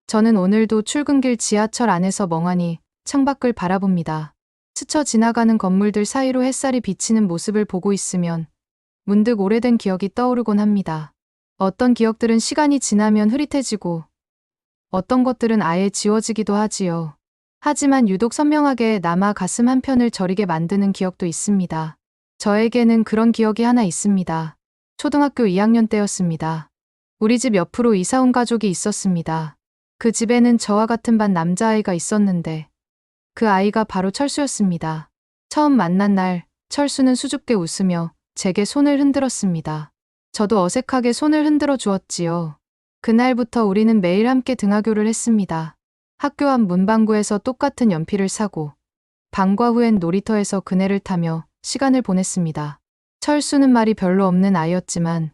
저는 오늘도 출근길 지하철 안에서 멍하니 창밖을 바라봅니다. 스쳐 지나가는 건물들 사이로 햇살이 비치는 모습을 보고 있으면 문득 오래된 기억이 떠오르곤 합니다. 어떤 기억들은 시간이 지나면 흐릿해지고 어떤 것들은 아예 지워지기도 하지요. 하지만 유독 선명하게 남아 가슴 한편을 저리게 만드는 기억도 있습니다. 저에게는 그런 기억이 하나 있습니다. 초등학교 2학년 때였습니다. 우리 집 옆으로 이사 온 가족이 있었습니다. 그 집에는 저와 같은 반 남자아이가 있었는데 그 아이가 바로 철수였습니다. 처음 만난 날 철수는 수줍게 웃으며 제게 손을 흔들었습니다. 저도 어색하게 손을 흔들어 주었지요. 그날부터 우리는 매일 함께 등하교를 했습니다. 학교 앞 문방구에서 똑같은 연필을 사고 방과 후엔 놀이터에서 그네를 타며 시간을 보냈습니다. 철수는 말이 별로 없는 아이였지만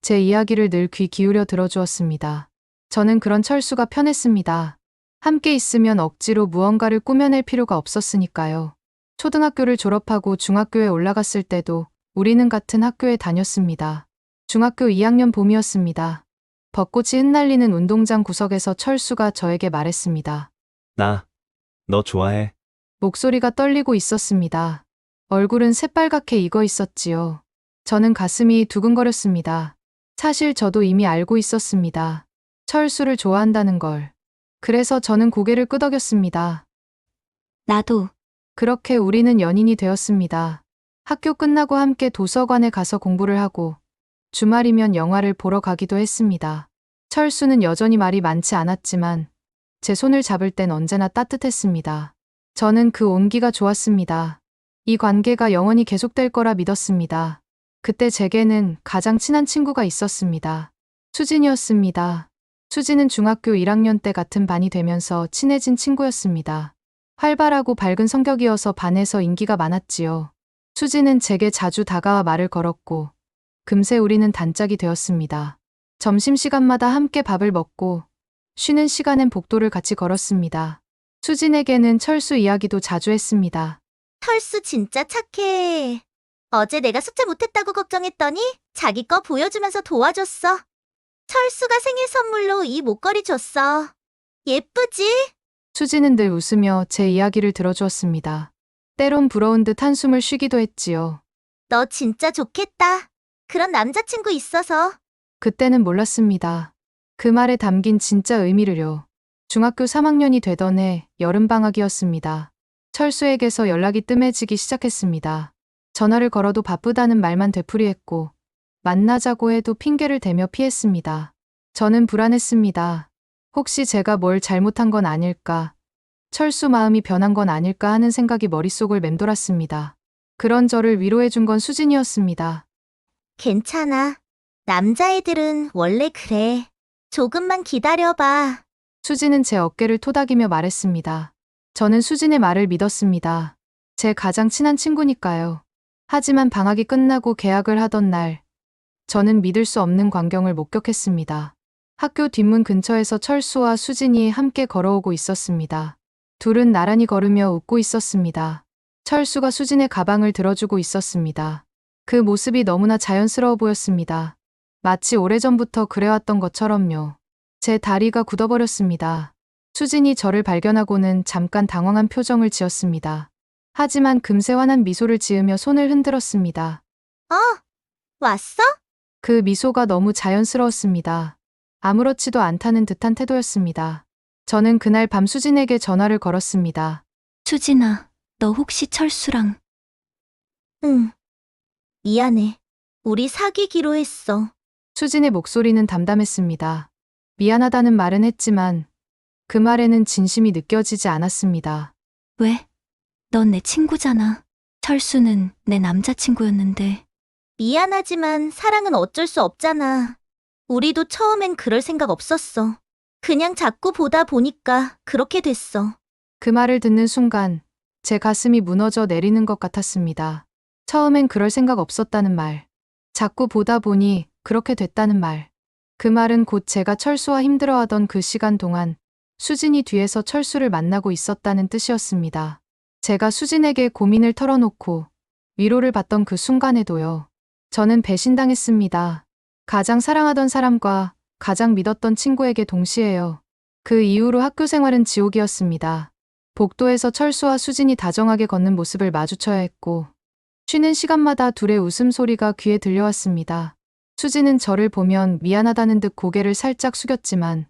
제 이야기를 늘 귀 기울여 들어주었습니다. 저는 그런 철수가 편했습니다. 함께 있으면 억지로 무언가를 꾸며낼 필요가 없었으니까요. 초등학교를 졸업하고 중학교에 올라갔을 때도 우리는 같은 학교에 다녔습니다. 중학교 2학년 봄이었습니다. 벚꽃이 흩날리는 운동장 구석에서 철수가 저에게 말했습니다. 나, 너 좋아해. 목소리가 떨리고 있었습니다. 얼굴은 새빨갛게 익어 있었지요. 저는 가슴이 두근거렸습니다. 사실 저도 이미 알고 있었습니다. 철수를 좋아한다는 걸. 그래서 저는 고개를 끄덕였습니다. 나도. 그렇게 우리는 연인이 되었습니다. 학교 끝나고 함께 도서관에 가서 공부를 하고 주말이면 영화를 보러 가기도 했습니다. 철수는 여전히 말이 많지 않았지만 제 손을 잡을 땐 언제나 따뜻했습니다. 저는 그 온기가 좋았습니다. 이 관계가 영원히 계속될 거라 믿었습니다. 그때 제게는 가장 친한 친구가 있었습니다. 수진이었습니다. 수진은 중학교 1학년 때 같은 반이 되면서 친해진 친구였습니다. 활발하고 밝은 성격이어서 반에서 인기가 많았지요. 수진은 제게 자주 다가와 말을 걸었고 금세 우리는 단짝이 되었습니다. 점심시간마다 함께 밥을 먹고 쉬는 시간엔 복도를 같이 걸었습니다. 수진에게는 철수 이야기도 자주 했습니다. 철수 진짜 착해. 어제 내가 숙제 못했다고 걱정했더니 자기 거 보여주면서 도와줬어. 철수가 생일 선물로 이 목걸이 줬어. 예쁘지? 수진은 늘 웃으며 제 이야기를 들어주었습니다. 때론 부러운 듯 한숨을 쉬기도 했지요. 너 진짜 좋겠다. 그런 남자친구 있어서. 그때는 몰랐습니다. 그 말에 담긴 진짜 의미를요. 중학교 3학년이 되던 해 여름방학이었습니다. 철수에게서 연락이 뜸해지기 시작했습니다. 전화를 걸어도 바쁘다는 말만 되풀이했고 만나자고 해도 핑계를 대며 피했습니다. 저는 불안했습니다. 혹시 제가 뭘 잘못한 건 아닐까? 철수 마음이 변한 건 아닐까 하는 생각이 머릿속을 맴돌았습니다. 그런 저를 위로해준 건 수진이었습니다. 괜찮아. 남자애들은 원래 그래. 조금만 기다려봐. 수진은 제 어깨를 토닥이며 말했습니다. 저는 수진의 말을 믿었습니다. 제 가장 친한 친구니까요. 하지만 방학이 끝나고 개학을 하던 날, 저는 믿을 수 없는 광경을 목격했습니다. 학교 뒷문 근처에서 철수와 수진이 함께 걸어오고 있었습니다. 둘은 나란히 걸으며 웃고 있었습니다. 철수가 수진의 가방을 들어주고 있었습니다. 그 모습이 너무나 자연스러워 보였습니다. 마치 오래전부터 그래왔던 것처럼요. 제 다리가 굳어버렸습니다. 수진이 저를 발견하고는 잠깐 당황한 표정을 지었습니다. 하지만 금세 환한 미소를 지으며 손을 흔들었습니다. 왔어? 그 미소가 너무 자연스러웠습니다. 아무렇지도 않다는 듯한 태도였습니다. 저는 그날 밤 수진에게 전화를 걸었습니다. 수진아, 너 혹시 철수랑... 응. 미안해. 우리 사귀기로 했어. 수진의 목소리는 담담했습니다. 미안하다는 말은 했지만 그 말에는 진심이 느껴지지 않았습니다. 왜? 넌 내 친구잖아. 철수는 내 남자친구였는데. 미안하지만 사랑은 어쩔 수 없잖아. 우리도 처음엔 그럴 생각 없었어. 그냥 자꾸 보다 보니까 그렇게 됐어. 그 말을 듣는 순간 제 가슴이 무너져 내리는 것 같았습니다. 처음엔 그럴 생각 없었다는 말. 자꾸 보다 보니 그렇게 됐다는 말. 그 말은 곧 제가 철수와 힘들어하던 그 시간 동안 수진이 뒤에서 철수를 만나고 있었다는 뜻이었습니다. 제가 수진에게 고민을 털어놓고 위로를 받던 그 순간에도요. 저는 배신당했습니다. 가장 사랑하던 사람과 가장 믿었던 친구에게 동시에요. 그 이후로 학교 생활은 지옥이었습니다. 복도에서 철수와 수진이 다정하게 걷는 모습을 마주쳐야 했고, 쉬는 시간마다 둘의 웃음소리가 귀에 들려왔습니다. 수진은 저를 보면 미안하다는 듯 고개를 살짝 숙였지만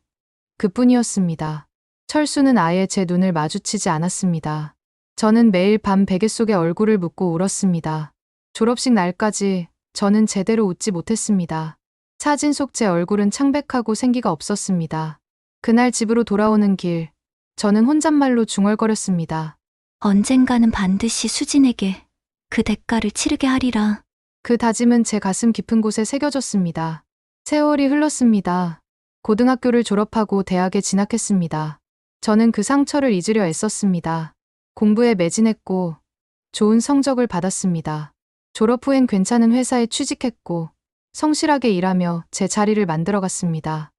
그뿐이었습니다. 철수는 아예 제 눈을 마주치지 않았습니다. 저는 매일 밤 베개 속에 얼굴을 묻고 울었습니다. 졸업식 날까지 저는 제대로 웃지 못했습니다. 사진 속 제 얼굴은 창백하고 생기가 없었습니다. 그날 집으로 돌아오는 길, 저는 혼잣말로 중얼거렸습니다. 언젠가는 반드시 수진에게 그 대가를 치르게 하리라. 그 다짐은 제 가슴 깊은 곳에 새겨졌습니다. 세월이 흘렀습니다. 고등학교를 졸업하고 대학에 진학했습니다. 저는 그 상처를 잊으려 애썼습니다. 공부에 매진했고 좋은 성적을 받았습니다. 졸업 후엔 괜찮은 회사에 취직했고 성실하게 일하며 제 자리를 만들어갔습니다.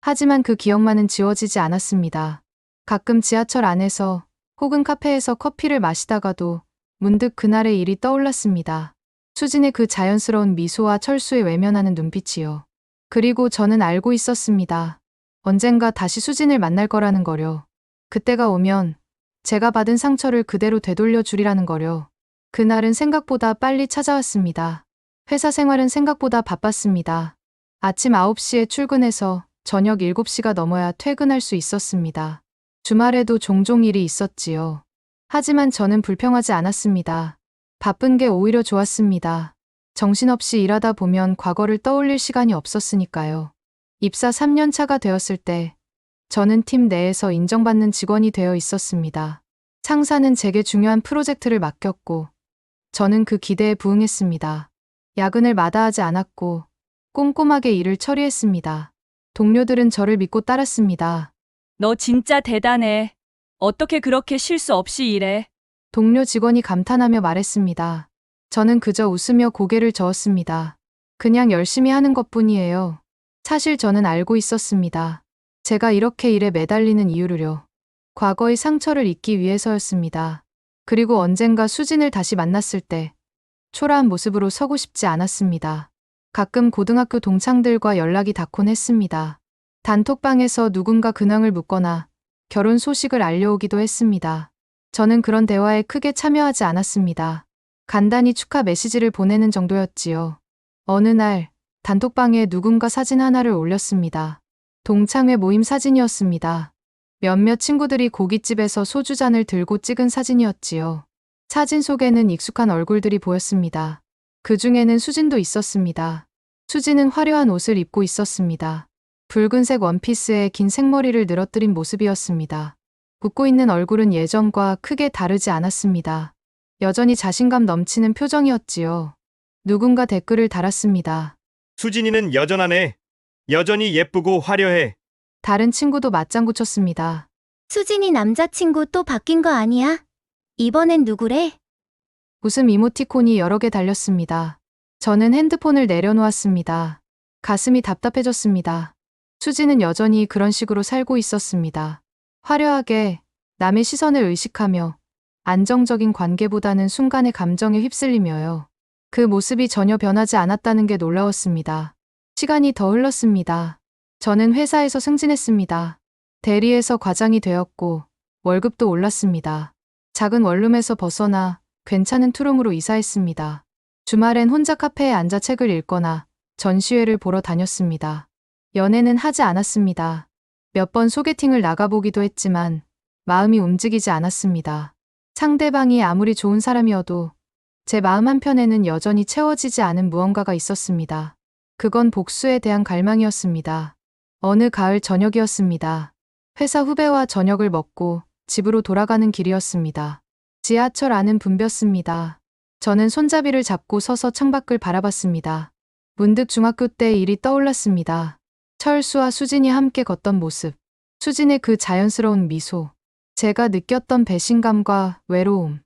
하지만 그 기억만은 지워지지 않았습니다. 가끔 지하철 안에서 혹은 카페에서 커피를 마시다가도 문득 그날의 일이 떠올랐습니다. 수진의 그 자연스러운 미소와 철수의 외면하는 눈빛이요. 그리고 저는 알고 있었습니다. 언젠가 다시 수진을 만날 거라는 거요. 그때가 오면 제가 받은 상처를 그대로 되돌려 주리라는 거요. 그날은 생각보다 빨리 찾아왔습니다. 회사 생활은 생각보다 바빴습니다. 아침 9시에 출근해서 저녁 7시가 넘어야 퇴근할 수 있었습니다. 주말에도 종종 일이 있었지요. 하지만 저는 불평하지 않았습니다. 바쁜 게 오히려 좋았습니다. 정신없이 일하다 보면 과거를 떠올릴 시간이 없었으니까요. 입사 3년 차가 되었을 때 저는 팀 내에서 인정받는 직원이 되어 있었습니다. 상사는 제게 중요한 프로젝트를 맡겼고 저는 그 기대에 부응했습니다. 야근을 마다하지 않았고 꼼꼼하게 일을 처리했습니다. 동료들은 저를 믿고 따랐습니다. 너 진짜 대단해. 어떻게 그렇게 실수 없이 일해? 동료 직원이 감탄하며 말했습니다. 저는 그저 웃으며 고개를 저었습니다. 그냥 열심히 하는 것뿐이에요. 사실 저는 알고 있었습니다. 제가 이렇게 일에 매달리는 이유를요. 과거의 상처를 잊기 위해서였습니다. 그리고 언젠가 수진을 다시 만났을 때 초라한 모습으로 서고 싶지 않았습니다. 가끔 고등학교 동창들과 연락이 닿곤 했습니다. 단톡방에서 누군가 근황을 묻거나 결혼 소식을 알려오기도 했습니다. 저는 그런 대화에 크게 참여하지 않았습니다. 간단히 축하 메시지를 보내는 정도였지요. 어느 날 단톡방에 누군가 사진 하나를 올렸습니다. 동창회 모임 사진이었습니다. 몇몇 친구들이 고깃집에서 소주잔을 들고 찍은 사진이었지요. 사진 속에는 익숙한 얼굴들이 보였습니다. 그 중에는 수진도 있었습니다. 수진은 화려한 옷을 입고 있었습니다. 붉은색 원피스에 긴 생머리를 늘어뜨린 모습이었습니다. 웃고 있는 얼굴은 예전과 크게 다르지 않았습니다. 여전히 자신감 넘치는 표정이었지요. 누군가 댓글을 달았습니다. 수진이는 여전하네. 여전히 예쁘고 화려해. 다른 친구도 맞장구 쳤습니다. 수진이 남자친구 또 바뀐 거 아니야? 이번엔 누구래? 웃음 이모티콘이 여러 개 달렸습니다. 저는 핸드폰을 내려놓았습니다. 가슴이 답답해졌습니다. 수지는 여전히 그런 식으로 살고 있었습니다. 화려하게 남의 시선을 의식하며 안정적인 관계보다는 순간의 감정에 휩쓸리며요. 그 모습이 전혀 변하지 않았다는 게 놀라웠습니다. 시간이 더 흘렀습니다. 저는 회사에서 승진했습니다. 대리에서 과장이 되었고 월급도 올랐습니다. 작은 원룸에서 벗어나 괜찮은 투룸으로 이사했습니다. 주말엔 혼자 카페에 앉아 책을 읽거나 전시회를 보러 다녔습니다. 연애는 하지 않았습니다. 몇 번 소개팅을 나가보기도 했지만 마음이 움직이지 않았습니다. 상대방이 아무리 좋은 사람이어도 제 마음 한편에는 여전히 채워지지 않은 무언가가 있었습니다. 그건 복수에 대한 갈망이었습니다. 어느 가을 저녁이었습니다. 회사 후배와 저녁을 먹고 집으로 돌아가는 길이었습니다. 지하철 안은 붐볐습니다. 저는 손잡이를 잡고 서서 창밖을 바라봤습니다. 문득 중학교 때 일이 떠올랐습니다. 철수와 수진이 함께 걷던 모습, 수진의 그 자연스러운 미소, 제가 느꼈던 배신감과 외로움,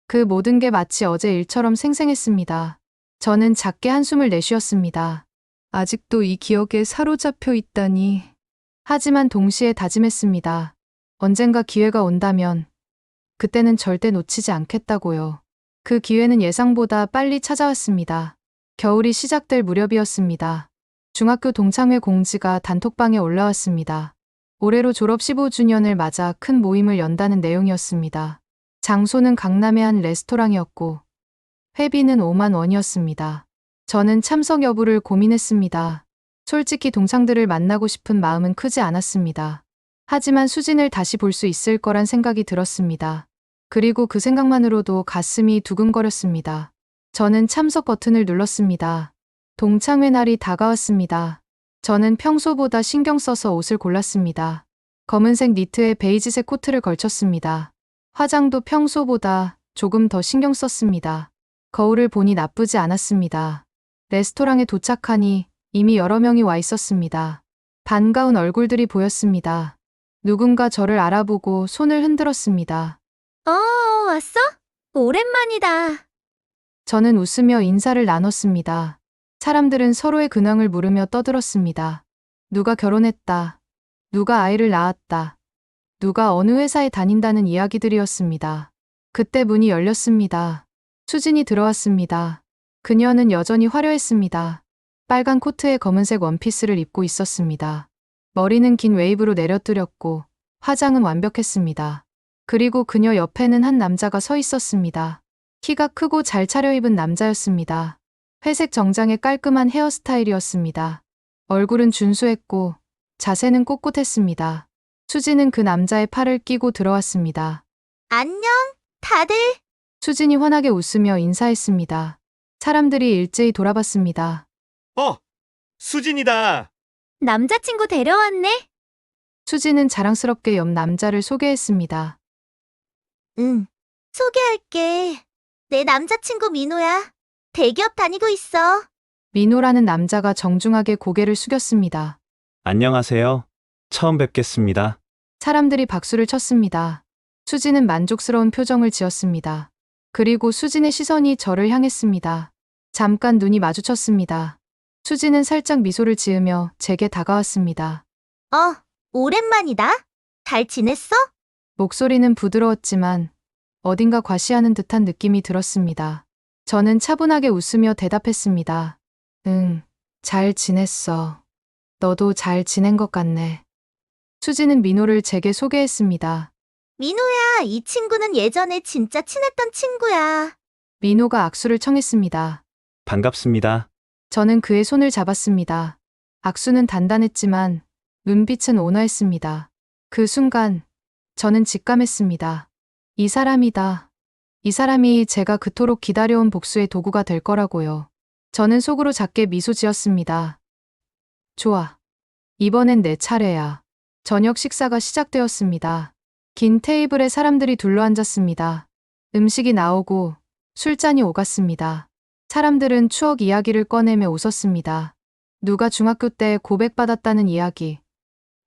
그 모든 게 마치 어제 일처럼 생생했습니다. 저는 작게 한숨을 내쉬었습니다. 아직도 이 기억에 사로잡혀 있다니. 하지만 동시에 다짐했습니다. 언젠가 기회가 온다면 그때는 절대 놓치지 않겠다고요. 그 기회는 예상보다 빨리 찾아왔습니다. 겨울이 시작될 무렵이었습니다. 중학교 동창회 공지가 단톡방에 올라왔습니다. 올해로 졸업 15주년을 맞아 큰 모임을 연다는 내용이었습니다. 장소는 강남의 한 레스토랑이었고 회비는 5만 원이었습니다. 저는 참석 여부를 고민했습니다. 솔직히 동창들을 만나고 싶은 마음은 크지 않았습니다. 하지만 수진을 다시 볼 수 있을 거란 생각이 들었습니다. 그리고 그 생각만으로도 가슴이 두근거렸습니다. 저는 참석 버튼을 눌렀습니다. 동창회 날이 다가왔습니다. 저는 평소보다 신경 써서 옷을 골랐습니다. 검은색 니트에 베이지색 코트를 걸쳤습니다. 화장도 평소보다 조금 더 신경 썼습니다. 거울을 보니 나쁘지 않았습니다. 레스토랑에 도착하니 이미 여러 명이 와 있었습니다. 반가운 얼굴들이 보였습니다. 누군가 저를 알아보고 손을 흔들었습니다. 왔어? 오랜만이다. 저는 웃으며 인사를 나눴습니다. 사람들은 서로의 근황을 물으며 떠들었습니다. 누가 결혼했다. 누가 아이를 낳았다. 누가 어느 회사에 다닌다는 이야기들이었습니다. 그때 문이 열렸습니다. 수진이 들어왔습니다. 그녀는 여전히 화려했습니다. 빨간 코트에 검은색 원피스를 입고 있었습니다. 머리는 긴 웨이브로 내려뜨렸고 화장은 완벽했습니다. 그리고 그녀 옆에는 한 남자가 서 있었습니다. 키가 크고 잘 차려입은 남자였습니다. 회색 정장에 깔끔한 헤어스타일이었습니다. 얼굴은 준수했고 자세는 꼿꼿했습니다. 수진은 그 남자의 팔을 끼고 들어왔습니다. 안녕, 다들. 수진이 환하게 웃으며 인사했습니다. 사람들이 일제히 돌아봤습니다. 수진이다. 남자친구 데려왔네. 수진은 자랑스럽게 옆 남자를 소개했습니다. 응, 소개할게. 내 남자친구 민호야. 대기업 다니고 있어. 민호라는 남자가 정중하게 고개를 숙였습니다. 안녕하세요. 처음 뵙겠습니다. 사람들이 박수를 쳤습니다. 수진은 만족스러운 표정을 지었습니다. 그리고 수진의 시선이 저를 향했습니다. 잠깐 눈이 마주쳤습니다. 수진은 살짝 미소를 지으며 제게 다가왔습니다. 오랜만이다. 잘 지냈어? 목소리는 부드러웠지만 어딘가 과시하는 듯한 느낌이 들었습니다. 저는 차분하게 웃으며 대답했습니다. 응, 잘 지냈어. 너도 잘 지낸 것 같네. 수진은 민호를 제게 소개했습니다. 민호야, 이 친구는 예전에 진짜 친했던 친구야. 민호가 악수를 청했습니다. 반갑습니다. 저는 그의 손을 잡았습니다. 악수는 단단했지만 눈빛은 온화했습니다. 그 순간 저는 직감했습니다. 이 사람이다. 이 사람이 제가 그토록 기다려온 복수의 도구가 될 거라고요. 저는 속으로 작게 미소 지었습니다. 좋아. 이번엔 내 차례야. 저녁 식사가 시작되었습니다. 긴 테이블에 사람들이 둘러앉았습니다. 음식이 나오고 술잔이 오갔습니다. 사람들은 추억 이야기를 꺼내며 웃었습니다. 누가 중학교 때 고백받았다는 이야기,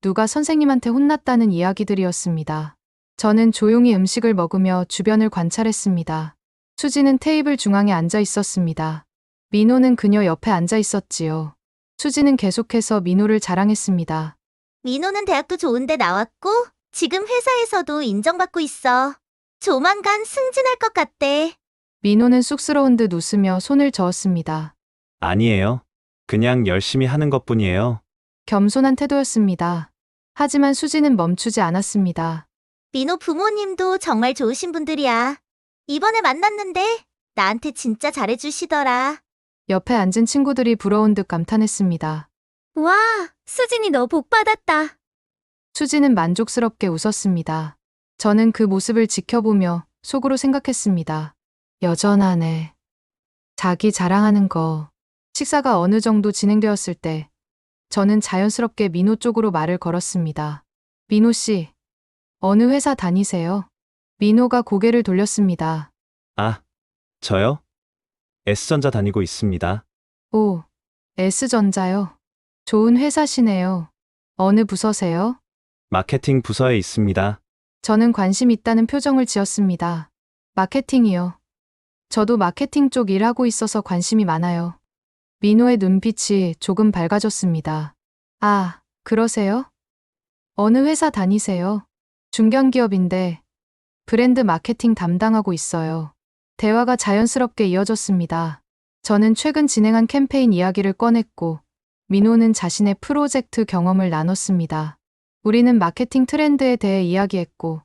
누가 선생님한테 혼났다는 이야기들이었습니다. 저는 조용히 음식을 먹으며 주변을 관찰했습니다. 수지는 테이블 중앙에 앉아 있었습니다. 민호는 그녀 옆에 앉아 있었지요. 수지는 계속해서 민호를 자랑했습니다. 민호는 대학도 좋은데 나왔고 지금 회사에서도 인정받고 있어. 조만간 승진할 것 같대. 민호는 쑥스러운 듯 웃으며 손을 저었습니다. 아니에요. 그냥 열심히 하는 것뿐이에요. 겸손한 태도였습니다. 하지만 수지는 멈추지 않았습니다. 민호 부모님도 정말 좋으신 분들이야. 이번에 만났는데 나한테 진짜 잘해주시더라. 옆에 앉은 친구들이 부러운 듯 감탄했습니다. 와, 수진이 너 복 받았다. 수지는 만족스럽게 웃었습니다. 저는 그 모습을 지켜보며 속으로 생각했습니다. 여전하네. 자기 자랑하는 거. 식사가 어느 정도 진행되었을 때 저는 자연스럽게 민호 쪽으로 말을 걸었습니다. 민호 씨, 어느 회사 다니세요? 민호가 고개를 돌렸습니다. 아, 저요? S전자 다니고 있습니다. 오, S전자요. 좋은 회사시네요. 어느 부서세요? 마케팅 부서에 있습니다. 저는 관심 있다는 표정을 지었습니다. 마케팅이요. 저도 마케팅 쪽 일하고 있어서 관심이 많아요. 민호의 눈빛이 조금 밝아졌습니다. 아, 그러세요? 어느 회사 다니세요? 중견기업인데 브랜드 마케팅 담당하고 있어요. 대화가 자연스럽게 이어졌습니다. 저는 최근 진행한 캠페인 이야기를 꺼냈고 민호는 자신의 프로젝트 경험을 나눴습니다. 우리는 마케팅 트렌드에 대해 이야기했고,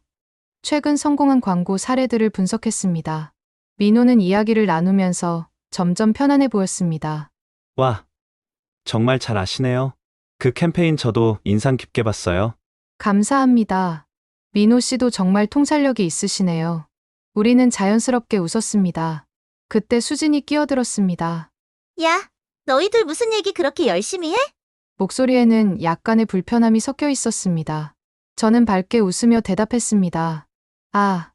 최근 성공한 광고 사례들을 분석했습니다. 민호는 이야기를 나누면서 점점 편안해 보였습니다. 와, 정말 잘 아시네요. 그 캠페인 저도 인상 깊게 봤어요. 감사합니다. 민호 씨도 정말 통찰력이 있으시네요. 우리는 자연스럽게 웃었습니다. 그때 수진이 끼어들었습니다. 야, 너희들 무슨 얘기 그렇게 열심히 해? 목소리에는 약간의 불편함이 섞여 있었습니다. 저는 밝게 웃으며 대답했습니다. 아,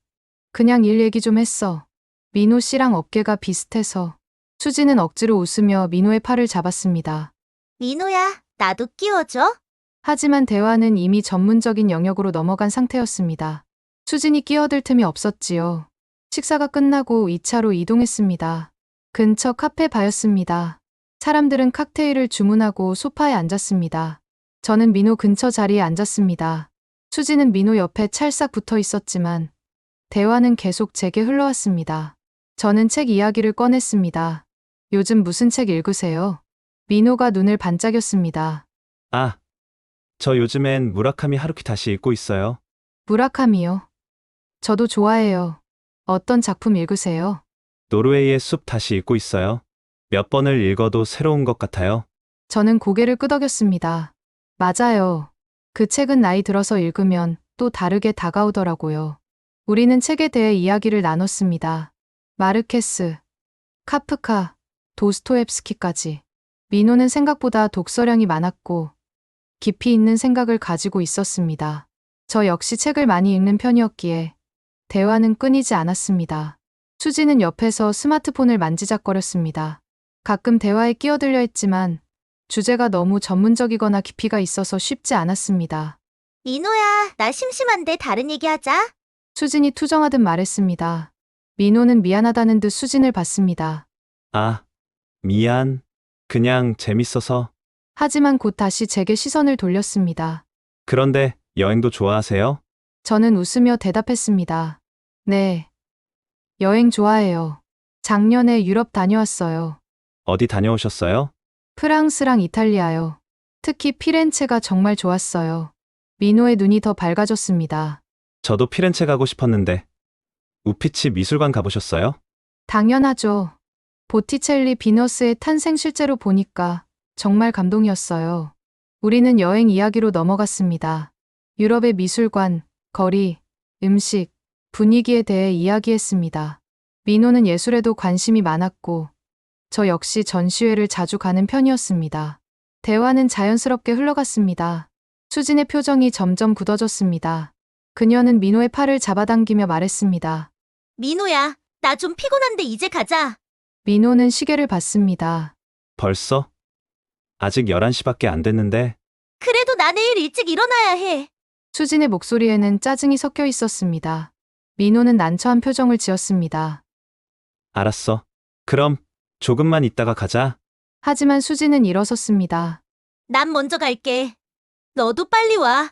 그냥 일 얘기 좀 했어. 민호 씨랑 어깨가 비슷해서. 수지는 억지로 웃으며 민호의 팔을 잡았습니다. 민호야, 나도 끼워줘. 하지만 대화는 이미 전문적인 영역으로 넘어간 상태였습니다. 수진이 끼어들 틈이 없었지요. 식사가 끝나고 2차로 이동했습니다. 근처 카페 바였습니다. 사람들은 칵테일을 주문하고 소파에 앉았습니다. 저는 민호 근처 자리에 앉았습니다. 수지는 민호 옆에 찰싹 붙어 있었지만 대화는 계속 제게 흘러왔습니다. 저는 책 이야기를 꺼냈습니다. 요즘 무슨 책 읽으세요? 민호가 눈을 반짝였습니다. 아, 저 요즘엔 무라카미 하루키 다시 읽고 있어요. 무라카미요. 저도 좋아해요. 어떤 작품 읽으세요? 노르웨이의 숲 다시 읽고 있어요. 몇 번을 읽어도 새로운 것 같아요. 저는 고개를 끄덕였습니다. 맞아요. 그 책은 나이 들어서 읽으면 또 다르게 다가오더라고요. 우리는 책에 대해 이야기를 나눴습니다. 마르케스, 카프카, 도스토옙스키까지. 민호는 생각보다 독서량이 많았고 깊이 있는 생각을 가지고 있었습니다. 저 역시 책을 많이 읽는 편이었기에 대화는 끊이지 않았습니다. 수지는 옆에서 스마트폰을 만지작거렸습니다. 가끔 대화에 끼어들려 했지만 주제가 너무 전문적이거나 깊이가 있어서 쉽지 않았습니다. 민호야, 나 심심한데 다른 얘기 하자. 수진이 투정하듯 말했습니다. 민호는 미안하다는 듯 수진을 봤습니다. 아, 미안. 그냥 재밌어서. 하지만 곧 다시 제게 시선을 돌렸습니다. 그런데 여행도 좋아하세요? 저는 웃으며 대답했습니다. 네. 여행 좋아해요. 작년에 유럽 다녀왔어요. 어디 다녀오셨어요? 프랑스랑 이탈리아요. 특히 피렌체가 정말 좋았어요. 민호의 눈이 더 밝아졌습니다. 저도 피렌체 가고 싶었는데. 우피치 미술관 가보셨어요? 당연하죠. 보티첼리 비너스의 탄생 실제로 보니까 정말 감동이었어요. 우리는 여행 이야기로 넘어갔습니다. 유럽의 미술관, 거리, 음식, 분위기에 대해 이야기했습니다. 민호는 예술에도 관심이 많았고 저 역시 전시회를 자주 가는 편이었습니다. 대화는 자연스럽게 흘러갔습니다. 수진의 표정이 점점 굳어졌습니다. 그녀는 민호의 팔을 잡아당기며 말했습니다. 민호야, 나 좀 피곤한데 이제 가자. 민호는 시계를 봤습니다. 벌써? 아직 11시밖에 안 됐는데. 그래도 나 내일 일찍 일어나야 해. 수진의 목소리에는 짜증이 섞여 있었습니다. 민호는 난처한 표정을 지었습니다. 알았어. 그럼 조금만 있다가 가자. 하지만 수진은 일어섰습니다. 난 먼저 갈게. 너도 빨리 와.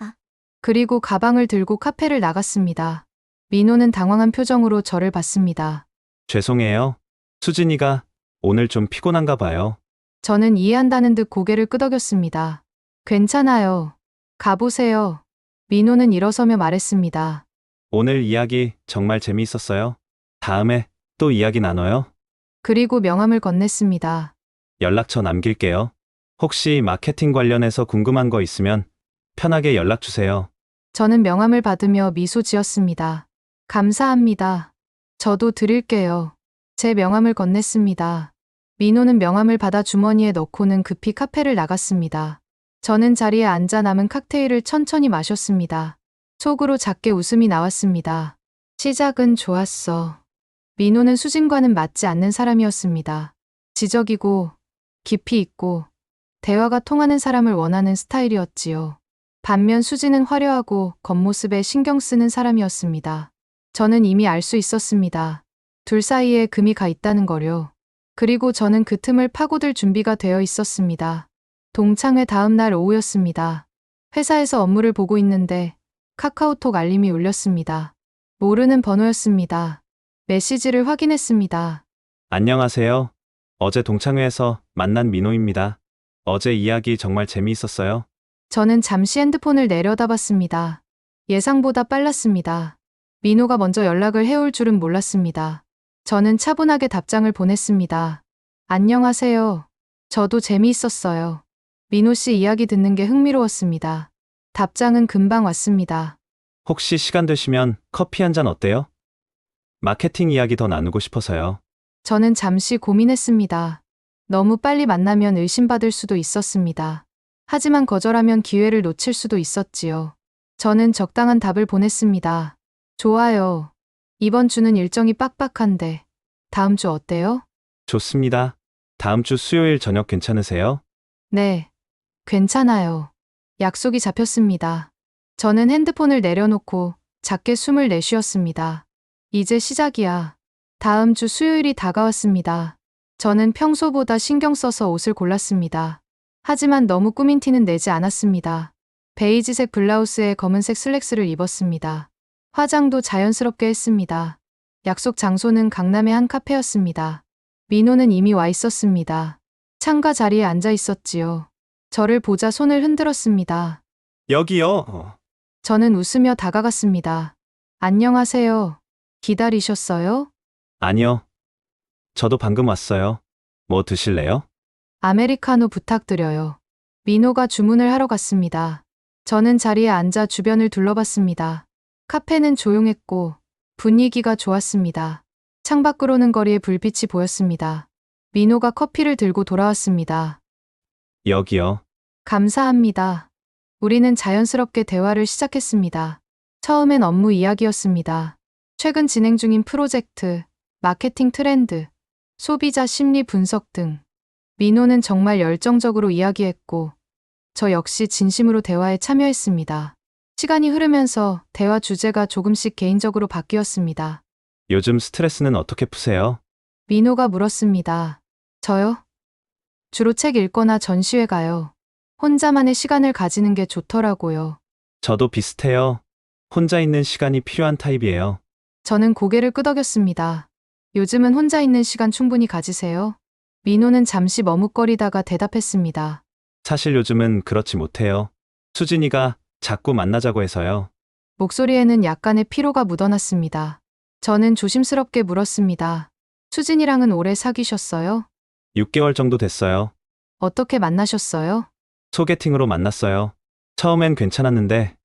그리고 가방을 들고 카페를 나갔습니다. 민호는 당황한 표정으로 저를 봤습니다. 죄송해요. 수진이가 오늘 좀 피곤한가 봐요. 저는 이해한다는 듯 고개를 끄덕였습니다. 괜찮아요. 가보세요. 민호는 일어서며 말했습니다. 오늘 이야기 정말 재미있었어요. 다음에 또 이야기 나눠요. 그리고 명함을 건넸습니다. 연락처 남길게요. 혹시 마케팅 관련해서 궁금한 거 있으면 편하게 연락 주세요. 저는 명함을 받으며 미소 지었습니다. 감사합니다. 저도 드릴게요. 제 명함을 건넸습니다. 민호는 명함을 받아 주머니에 넣고는 급히 카페를 나갔습니다. 저는 자리에 앉아 남은 칵테일을 천천히 마셨습니다. 속으로 작게 웃음이 나왔습니다. 시작은 좋았어. 민호는 수진과는 맞지 않는 사람이었습니다. 지적이고 깊이 있고 대화가 통하는 사람을 원하는 스타일이었지요. 반면 수진은 화려하고 겉모습에 신경 쓰는 사람이었습니다. 저는 이미 알 수 있었습니다. 둘 사이에 금이 가 있다는 거요. 그리고 저는 그 틈을 파고들 준비가 되어 있었습니다. 동창회 다음 날 오후였습니다. 회사에서 업무를 보고 있는데 카카오톡 알림이 울렸습니다. 모르는 번호였습니다. 메시지를 확인했습니다. 안녕하세요. 어제 동창회에서 만난 민호입니다. 어제 이야기 정말 재미있었어요. 저는 잠시 핸드폰을 내려다봤습니다. 예상보다 빨랐습니다. 민호가 먼저 연락을 해올 줄은 몰랐습니다. 저는 차분하게 답장을 보냈습니다. 안녕하세요. 저도 재미있었어요. 민호 씨 이야기 듣는 게 흥미로웠습니다. 답장은 금방 왔습니다. 혹시 시간 되시면 커피 한 잔 어때요? 마케팅 이야기 더 나누고 싶어서요. 저는 잠시 고민했습니다. 너무 빨리 만나면 의심받을 수도 있었습니다. 하지만 거절하면 기회를 놓칠 수도 있었지요. 저는 적당한 답을 보냈습니다. 좋아요. 이번 주는 일정이 빡빡한데 다음 주 어때요? 좋습니다. 다음 주 수요일 저녁 괜찮으세요? 네, 괜찮아요. 약속이 잡혔습니다. 저는 핸드폰을 내려놓고 작게 숨을 내쉬었습니다. 이제 시작이야. 다음 주 수요일이 다가왔습니다. 저는 평소보다 신경 써서 옷을 골랐습니다. 하지만 너무 꾸민 티는 내지 않았습니다. 베이지색 블라우스에 검은색 슬랙스를 입었습니다. 화장도 자연스럽게 했습니다. 약속 장소는 강남의 한 카페였습니다. 민호는 이미 와 있었습니다. 창가 자리에 앉아 있었지요. 저를 보자 손을 흔들었습니다. 여기요. 저는 웃으며 다가갔습니다. 안녕하세요. 기다리셨어요? 아니요. 저도 방금 왔어요. 뭐 드실래요? 아메리카노 부탁드려요. 민호가 주문을 하러 갔습니다. 저는 자리에 앉아 주변을 둘러봤습니다. 카페는 조용했고 분위기가 좋았습니다. 창밖으로는 거리에 불빛이 보였습니다. 민호가 커피를 들고 돌아왔습니다. 여기요. 감사합니다. 우리는 자연스럽게 대화를 시작했습니다. 처음엔 업무 이야기였습니다. 최근 진행 중인 프로젝트, 마케팅 트렌드, 소비자 심리 분석 등. 민호는 정말 열정적으로 이야기했고, 저 역시 진심으로 대화에 참여했습니다. 시간이 흐르면서 대화 주제가 조금씩 개인적으로 바뀌었습니다. 요즘 스트레스는 어떻게 푸세요? 민호가 물었습니다. 저요? 주로 책 읽거나 전시회 가요. 혼자만의 시간을 가지는 게 좋더라고요. 저도 비슷해요. 혼자 있는 시간이 필요한 타입이에요. 저는 고개를 끄덕였습니다. 요즘은 혼자 있는 시간 충분히 가지세요? 민호는 잠시 머뭇거리다가 대답했습니다. 사실 요즘은 그렇지 못해요. 수진이가 자꾸 만나자고 해서요. 목소리에는 약간의 피로가 묻어났습니다. 저는 조심스럽게 물었습니다. 수진이랑은 오래 사귀셨어요? 6개월 정도 됐어요. 어떻게 만나셨어요? 소개팅으로 만났어요. 처음엔 괜찮았는데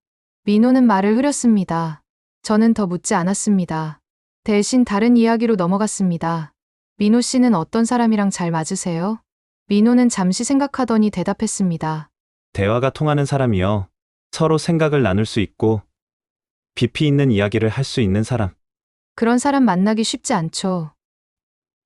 민호는 말을 흐렸습니다. 저는 더 묻지 않았습니다. 대신 다른 이야기로 넘어갔습니다. 민호 씨는 어떤 사람이랑 잘 맞으세요? 민호는 잠시 생각하더니 대답했습니다. 대화가 통하는 사람이요. 서로 생각을 나눌 수 있고 깊이 있는 이야기를 할 수 있는 사람. 그런 사람 만나기 쉽지 않죠.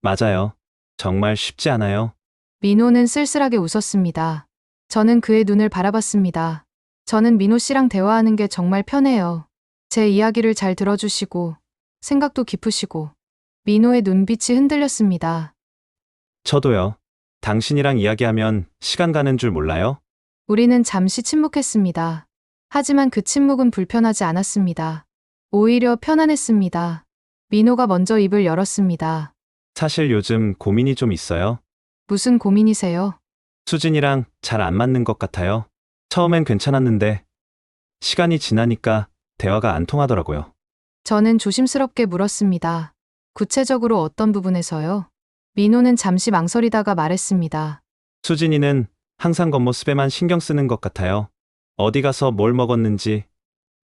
맞아요. 정말 쉽지 않아요. 민호는 쓸쓸하게 웃었습니다. 저는 그의 눈을 바라봤습니다. 저는 민호 씨랑 대화하는 게 정말 편해요. 제 이야기를 잘 들어주시고, 생각도 깊으시고, 민호의 눈빛이 흔들렸습니다. 저도요. 당신이랑 이야기하면 시간 가는 줄 몰라요? 우리는 잠시 침묵했습니다. 하지만 그 침묵은 불편하지 않았습니다. 오히려 편안했습니다. 민호가 먼저 입을 열었습니다. 사실 요즘 고민이 좀 있어요. 무슨 고민이세요? 수진이랑 잘 안 맞는 것 같아요. 처음엔 괜찮았는데 시간이 지나니까 대화가 안 통하더라고요. 저는 조심스럽게 물었습니다. 구체적으로 어떤 부분에서요? 민호는 잠시 망설이다가 말했습니다. 수진이는 항상 겉모습에만 신경 쓰는 것 같아요. 어디 가서 뭘 먹었는지,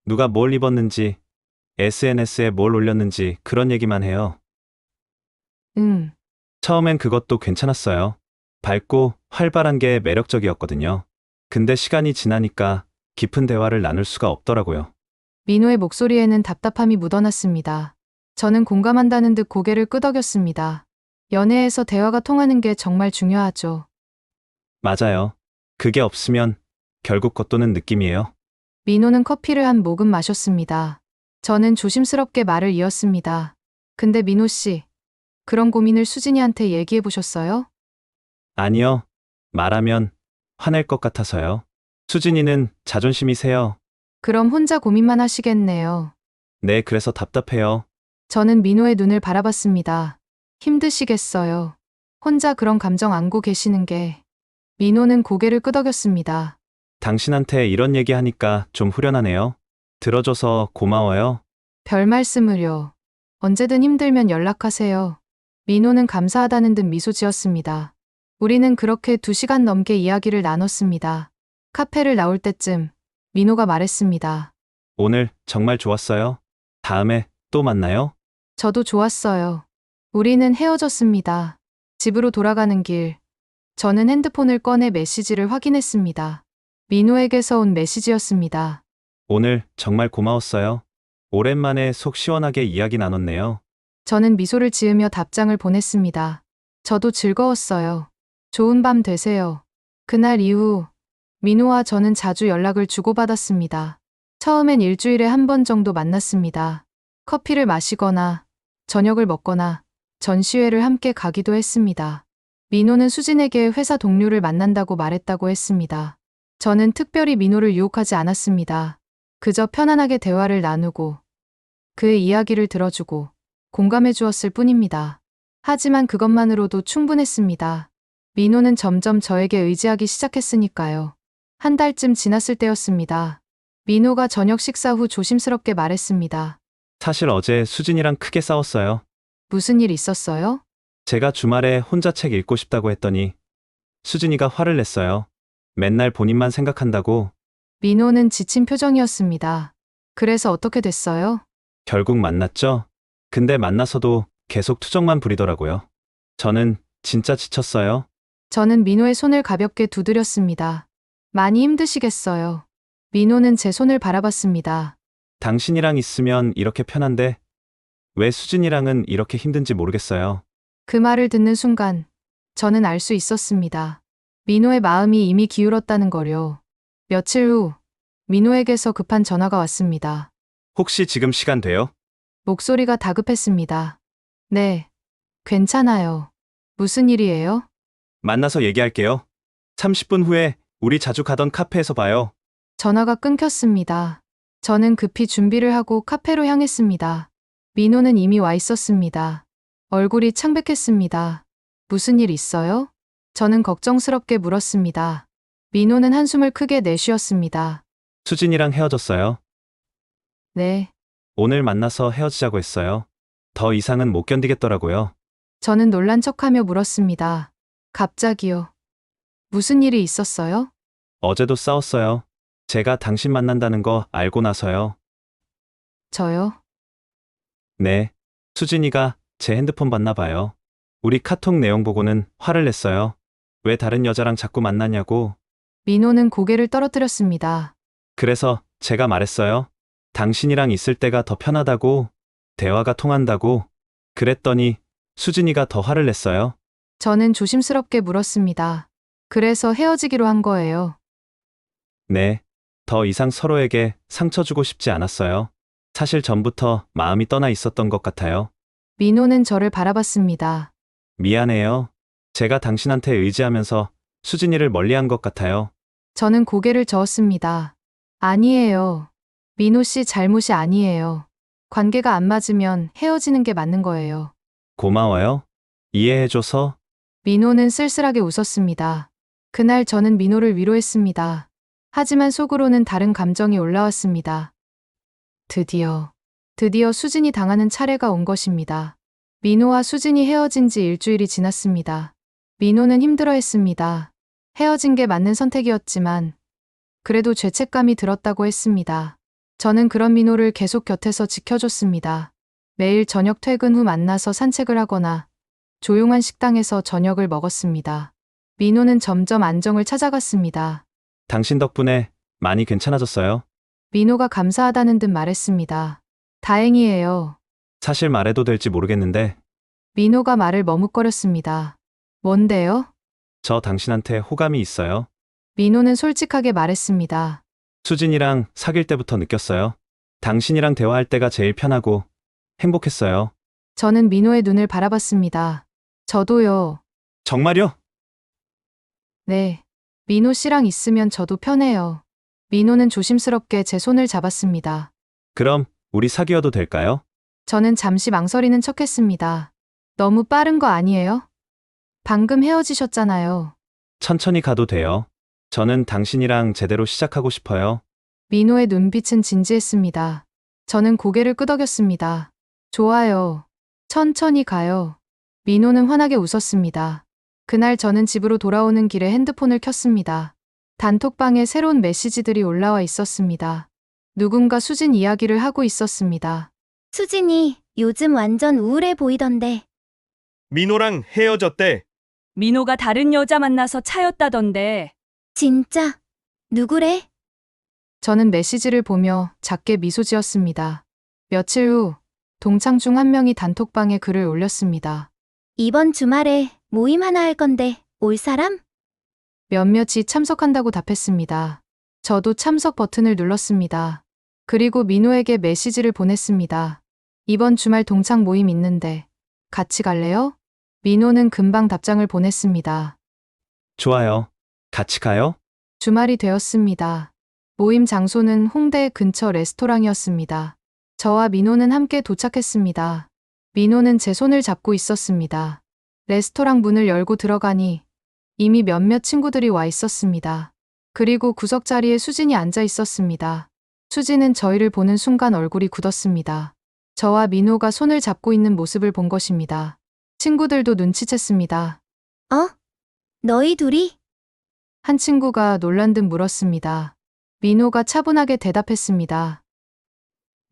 누가 뭘 입었는지, SNS에 뭘 올렸는지 그런 얘기만 해요. 처음엔 그것도 괜찮았어요. 밝고 활발한 게 매력적이었거든요. 근데 시간이 지나니까 깊은 대화를 나눌 수가 없더라고요. 민호의 목소리에는 답답함이 묻어났습니다. 저는 공감한다는 듯 고개를 끄덕였습니다. 연애에서 대화가 통하는 게 정말 중요하죠. 맞아요. 그게 없으면 결국 겉도는 느낌이에요. 민호는 커피를 한 모금 마셨습니다. 저는 조심스럽게 말을 이었습니다. 근데 민호 씨, 그런 고민을 수진이한테 얘기해 보셨어요? 아니요. 말하면 화낼 것 같아서요. 수진이는 자존심이 세요. 그럼 혼자 고민만 하시겠네요. 네, 그래서 답답해요. 저는 민호의 눈을 바라봤습니다. 힘드시겠어요. 혼자 그런 감정 안고 계시는 게. 민호는 고개를 끄덕였습니다. 당신한테 이런 얘기 하니까 좀 후련하네요. 들어줘서 고마워요. 별 말씀을요. 언제든 힘들면 연락하세요. 민호는 감사하다는 듯 미소 지었습니다. 우리는 그렇게 2시간 넘게 이야기를 나눴습니다. 카페를 나올 때쯤 민호가 말했습니다. 오늘 정말 좋았어요. 다음에 또 만나요. 저도 좋았어요. 우리는 헤어졌습니다. 집으로 돌아가는 길, 저는 핸드폰을 꺼내 메시지를 확인했습니다. 민호에게서 온 메시지였습니다. 오늘 정말 고마웠어요. 오랜만에 속 시원하게 이야기 나눴네요. 저는 미소를 지으며 답장을 보냈습니다. 저도 즐거웠어요. 좋은 밤 되세요. 그날 이후 민호와 저는 자주 연락을 주고받았습니다. 처음엔 일주일에 한 번 정도 만났습니다. 커피를 마시거나 저녁을 먹거나 전시회를 함께 가기도 했습니다. 민호는 수진에게 회사 동료를 만난다고 말했다고 했습니다. 저는 특별히 민호를 유혹하지 않았습니다. 그저 편안하게 대화를 나누고 그의 이야기를 들어주고 공감해 주었을 뿐입니다. 하지만 그것만으로도 충분했습니다. 민호는 점점 저에게 의지하기 시작했으니까요. 한 달쯤 지났을 때였습니다. 민호가 저녁 식사 후 조심스럽게 말했습니다. 사실 어제 수진이랑 크게 싸웠어요. 무슨 일 있었어요? 제가 주말에 혼자 책 읽고 싶다고 했더니 수진이가 화를 냈어요. 맨날 본인만 생각한다고. 민호는 지친 표정이었습니다. 그래서 어떻게 됐어요? 결국 만났죠. 근데 만나서도 계속 투정만 부리더라고요. 저는 진짜 지쳤어요. 저는 민호의 손을 가볍게 두드렸습니다. 많이 힘드시겠어요. 민호는 제 손을 바라봤습니다. 당신이랑 있으면 이렇게 편한데 왜 수진이랑은 이렇게 힘든지 모르겠어요. 그 말을 듣는 순간 저는 알 수 있었습니다. 민호의 마음이 이미 기울었다는 거요. 며칠 후 민호에게서 급한 전화가 왔습니다. 혹시 지금 시간 돼요? 목소리가 다급했습니다. 네, 괜찮아요. 무슨 일이에요? 만나서 얘기할게요. 30분 후에 우리 자주 가던 카페에서 봐요. 전화가 끊겼습니다. 저는 급히 준비를 하고 카페로 향했습니다. 민호는 이미 와 있었습니다. 얼굴이 창백했습니다. 무슨 일 있어요? 저는 걱정스럽게 물었습니다. 민호는 한숨을 크게 내쉬었습니다. 수진이랑 헤어졌어요. 네, 오늘 만나서 헤어지자고 했어요. 더 이상은 못 견디겠더라고요. 저는 놀란 척하며 물었습니다. 갑자기요. 무슨 일이 있었어요? 어제도 싸웠어요. 제가 당신 만난다는 거 알고 나서요. 저요? 네. 수진이가 제 핸드폰 봤나 봐요. 우리 카톡 내용 보고는 화를 냈어요. 왜 다른 여자랑 자꾸 만나냐고. 민호는 고개를 떨어뜨렸습니다. 그래서 제가 말했어요. 당신이랑 있을 때가 더 편하다고, 대화가 통한다고. 그랬더니 수진이가 더 화를 냈어요. 저는 조심스럽게 물었습니다. 그래서 헤어지기로 한 거예요. 네. 더 이상 서로에게 상처 주고 싶지 않았어요. 사실 전부터 마음이 떠나 있었던 것 같아요. 민호는 저를 바라봤습니다. 미안해요. 제가 당신한테 의지하면서 수진이를 멀리한 것 같아요. 저는 고개를 저었습니다. 아니에요. 민호 씨 잘못이 아니에요. 관계가 안 맞으면 헤어지는 게 맞는 거예요. 고마워요. 이해해줘서. 민호는 쓸쓸하게 웃었습니다. 그날 저는 민호를 위로했습니다. 하지만 속으로는 다른 감정이 올라왔습니다. 드디어 수진이 당하는 차례가 온 것입니다. 민호와 수진이 헤어진 지 일주일이 지났습니다. 민호는 힘들어했습니다. 헤어진 게 맞는 선택이었지만 그래도 죄책감이 들었다고 했습니다. 저는 그런 민호를 계속 곁에서 지켜줬습니다. 매일 저녁 퇴근 후 만나서 산책을 하거나 조용한 식당에서 저녁을 먹었습니다. 민호는 점점 안정을 찾아갔습니다. 당신 덕분에 많이 괜찮아졌어요. 민호가 감사하다는 듯 말했습니다. 다행이에요. 사실 말해도 될지 모르겠는데 민호가 말을 머뭇거렸습니다. 뭔데요? 저 당신한테 호감이 있어요. 민호는 솔직하게 말했습니다. 수진이랑 사귈 때부터 느꼈어요. 당신이랑 대화할 때가 제일 편하고 행복했어요. 저는 민호의 눈을 바라봤습니다. 저도요. 정말요? 네. 민호 씨랑 있으면 저도 편해요. 민호는 조심스럽게 제 손을 잡았습니다. 그럼 우리 사귀어도 될까요? 저는 잠시 망설이는 척했습니다. 너무 빠른 거 아니에요? 방금 헤어지셨잖아요. 천천히 가도 돼요. 저는 당신이랑 제대로 시작하고 싶어요. 민호의 눈빛은 진지했습니다. 저는 고개를 끄덕였습니다. 좋아요. 천천히 가요. 민호는 환하게 웃었습니다. 그날 저는 집으로 돌아오는 길에 핸드폰을 켰습니다. 단톡방에 새로운 메시지들이 올라와 있었습니다. 누군가 수진 이야기를 하고 있었습니다. 수진이 요즘 완전 우울해 보이던데. 민호랑 헤어졌대. 민호가 다른 여자 만나서 차였다던데. 진짜? 누구래? 저는 메시지를 보며 작게 미소 지었습니다. 며칠 후 동창 중 한 명이 단톡방에 글을 올렸습니다. 이번 주말에 모임 하나 할 건데 올 사람? 몇몇이 참석한다고 답했습니다. 저도 참석 버튼을 눌렀습니다. 그리고 민호에게 메시지를 보냈습니다. 이번 주말 동창 모임 있는데 같이 갈래요? 민호는 금방 답장을 보냈습니다. 좋아요. 같이 가요? 주말이 되었습니다. 모임 장소는 홍대 근처 레스토랑이었습니다. 저와 민호는 함께 도착했습니다. 민호는 제 손을 잡고 있었습니다. 레스토랑 문을 열고 들어가니 이미 몇몇 친구들이 와 있었습니다. 그리고 구석자리에 수진이 앉아 있었습니다. 수진은 저희를 보는 순간 얼굴이 굳었습니다. 저와 민호가 손을 잡고 있는 모습을 본 것입니다. 친구들도 눈치챘습니다. 너희 둘이? 한 친구가 놀란 듯 물었습니다. 민호가 차분하게 대답했습니다.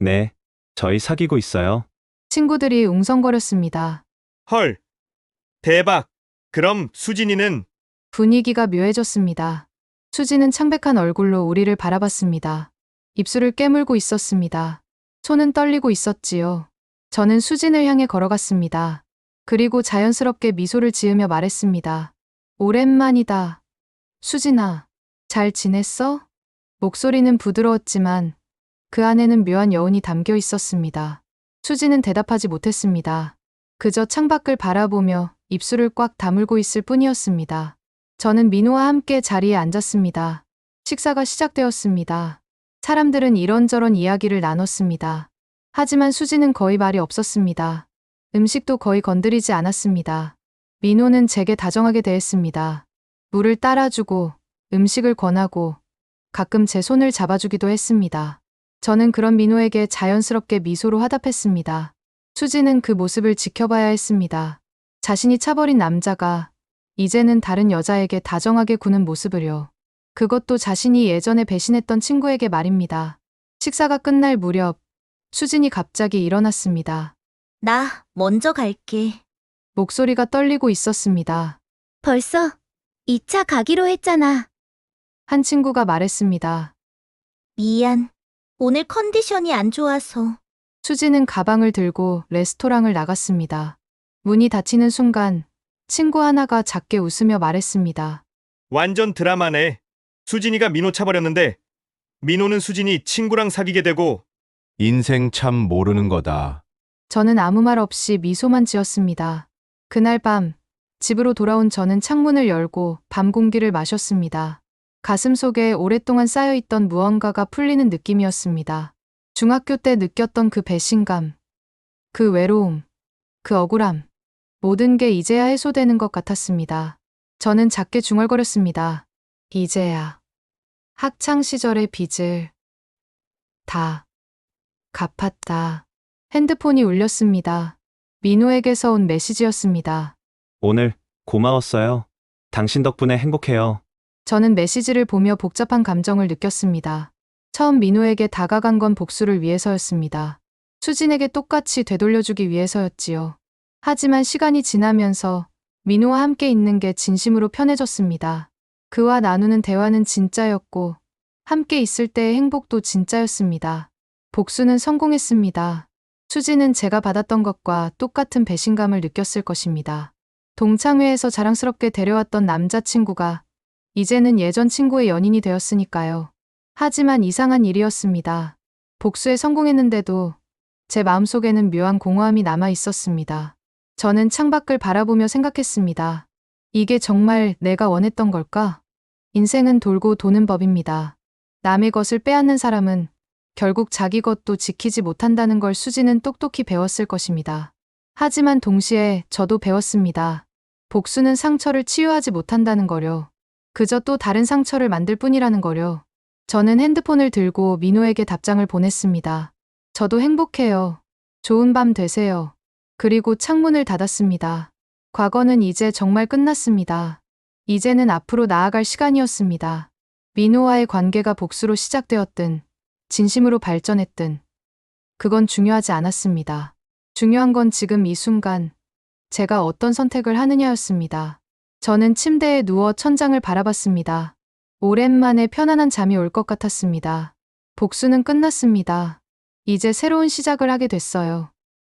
네. 저희 사귀고 있어요. 친구들이 웅성거렸습니다. 헐. 대박. 그럼 수진이는 분위기가 묘해졌습니다. 수지는 창백한 얼굴로 우리를 바라봤습니다. 입술을 깨물고 있었습니다. 손은 떨리고 있었지요. 저는 수진을 향해 걸어갔습니다. 그리고 자연스럽게 미소를 지으며 말했습니다. 오랜만이다. 수진아, 잘 지냈어? 목소리는 부드러웠지만 그 안에는 묘한 여운이 담겨 있었습니다. 수지는 대답하지 못했습니다. 그저 창밖을 바라보며 입술을 꽉 다물고 있을 뿐이었습니다. 저는 민호와 함께 자리에 앉았습니다. 식사가 시작되었습니다. 사람들은 이런저런 이야기를 나눴습니다. 하지만 수지는 거의 말이 없었습니다. 음식도 거의 건드리지 않았습니다. 민호는 제게 다정하게 대했습니다. 물을 따라주고 음식을 권하고 가끔 제 손을 잡아주기도 했습니다. 저는 그런 민호에게 자연스럽게 미소로 화답했습니다. 수지는 그 모습을 지켜봐야 했습니다. 자신이 차버린 남자가 이제는 다른 여자에게 다정하게 구는 모습을요. 그것도 자신이 예전에 배신했던 친구에게 말입니다. 식사가 끝날 무렵 수진이 갑자기 일어났습니다. 나 먼저 갈게. 목소리가 떨리고 있었습니다. 벌써 2차 가기로 했잖아. 한 친구가 말했습니다. 미안. 오늘 컨디션이 안 좋아서. 수지는 가방을 들고 레스토랑을 나갔습니다. 문이 닫히는 순간 친구 하나가 작게 웃으며 말했습니다. 완전 드라마네. 수진이가 민호 차버렸는데 민호는 수진이 친구랑 사귀게 되고 인생 참 모르는 거다. 저는 아무 말 없이 미소만 지었습니다. 그날 밤 집으로 돌아온 저는 창문을 열고 밤 공기를 마셨습니다. 가슴 속에 오랫동안 쌓여있던 무언가가 풀리는 느낌이었습니다. 중학교 때 느꼈던 그 배신감, 그 외로움, 그 억울함, 모든 게 이제야 해소되는 것 같았습니다. 저는 작게 중얼거렸습니다. 이제야 학창 시절의 빚을 다 갚았다. 핸드폰이 울렸습니다. 민호에게서 온 메시지였습니다. 오늘 고마웠어요. 당신 덕분에 행복해요. 저는 메시지를 보며 복잡한 감정을 느꼈습니다. 처음 민호에게 다가간 건 복수를 위해서였습니다. 수진에게 똑같이 되돌려주기 위해서였지요. 하지만 시간이 지나면서 민호와 함께 있는 게 진심으로 편해졌습니다. 그와 나누는 대화는 진짜였고 함께 있을 때의 행복도 진짜였습니다. 복수는 성공했습니다. 수진은 제가 받았던 것과 똑같은 배신감을 느꼈을 것입니다. 동창회에서 자랑스럽게 데려왔던 남자친구가 이제는 예전 친구의 연인이 되었으니까요. 하지만 이상한 일이었습니다. 복수에 성공했는데도 제 마음속에는 묘한 공허함이 남아 있었습니다. 저는 창밖을 바라보며 생각했습니다. 이게 정말 내가 원했던 걸까? 인생은 돌고 도는 법입니다. 남의 것을 빼앗는 사람은 결국 자기 것도 지키지 못한다는 걸 수지는 똑똑히 배웠을 것입니다. 하지만 동시에 저도 배웠습니다. 복수는 상처를 치유하지 못한다는 거요. 그저 또 다른 상처를 만들 뿐이라는 거려. 저는 핸드폰을 들고 민호에게 답장을 보냈습니다. 저도 행복해요. 좋은 밤 되세요. 그리고 창문을 닫았습니다. 과거는 이제 정말 끝났습니다. 이제는 앞으로 나아갈 시간이었습니다. 민호와의 관계가 복수로 시작되었든, 진심으로 발전했든, 그건 중요하지 않았습니다. 중요한 건 지금 이 순간, 제가 어떤 선택을 하느냐였습니다. 저는 침대에 누워 천장을 바라봤습니다. 오랜만에 편안한 잠이 올 것 같았습니다. 복수는 끝났습니다. 이제 새로운 시작을 하게 됐어요.